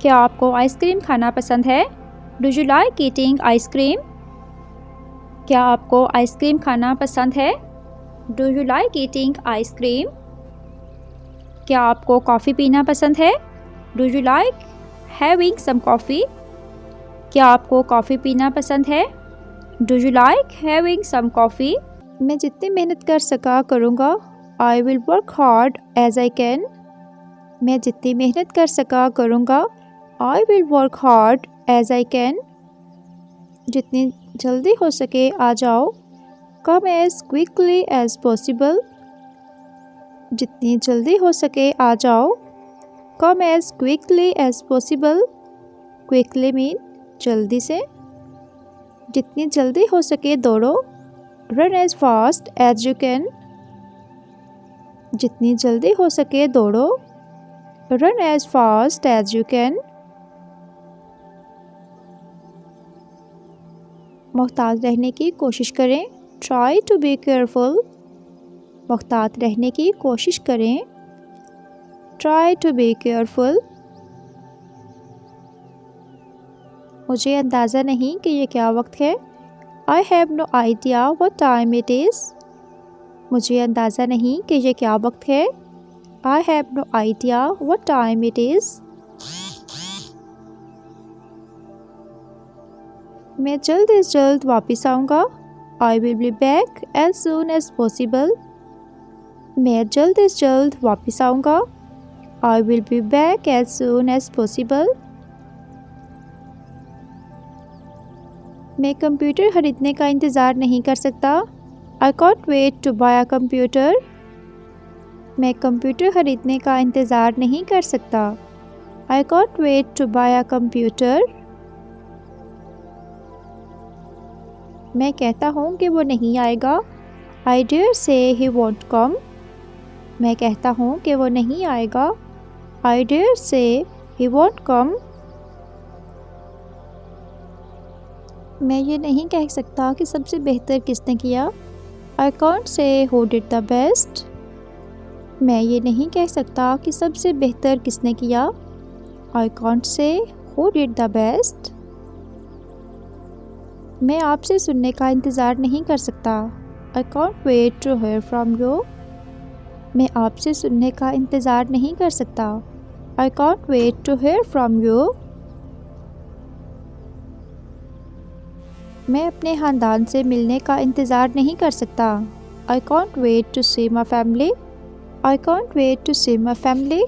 क्या आपको आइसक्रीम खाना पसंद है? Do you like eating ice cream? क्या आपको आइसक्रीम खाना पसंद है? Do you like eating ice cream? क्या आपको कॉफ़ी पीना पसंद है? Do you like having some coffee? क्या आपको कॉफ़ी पीना पसंद है? Do you like having some coffee? मैं जितनी मेहनत कर सका करूँगा। I will work hard as I can. मैं जितनी मेहनत कर सका करूँगा। I will work hard as I can. जितनी जल्दी हो सके आ जाओ। Come as quickly as possible. जितनी जल्दी हो सके आ जाओ। Come as quickly as possible. Quickly mean जल्दी से। जितनी जल्दी हो सके दौड़ो। Run as fast as you can. जितनी जल्दी हो सके दौड़ो। Run as fast as you can. मोहतात रहने की कोशिश करें। Try to be careful. मोहतात रहने की कोशिश करें। Try to be careful. मुझे अंदाज़ा नहीं कि ये क्या वक्त है। I have no idea what time it is. मुझे अंदाज़ा नहीं कि ये क्या वक्त है। I have no idea what time it is. मैं जल्द से जल्द वापस आऊँगा। I will be back as soon as possible. मैं जल्द से जल्द वापस आऊँगा। I will be back as soon as possible. मैं कंप्यूटर ख़रीदने का इंतज़ार नहीं कर सकता। I can't wait to buy a computer. मैं कंप्यूटर ख़रीदने का इंतज़ार नहीं कर सकता। I can't wait to buy a computer. मैं कहता हूँ कि वो नहीं आएगा। आई डेयर से ही वॉन्ट कम। मैं कहता हूँ कि वो नहीं आएगा। आई डेयर से ही वॉन्ट कम। मैं ये नहीं कह सकता कि सबसे बेहतर किसने किया। I can't say who did the best. मैं ये नहीं कह सकता कि सबसे बेहतर किसने किया। I can't say who did the best. मैं आपसे सुनने का इंतज़ार नहीं कर सकता। I can't wait to hear from you. मैं आपसे सुनने का इंतज़ार नहीं कर सकता। I can't wait to hear from you. मैं अपने ख़ानदान से मिलने का इंतज़ार नहीं कर सकता। I can't wait to see my family. I can't wait to see my family.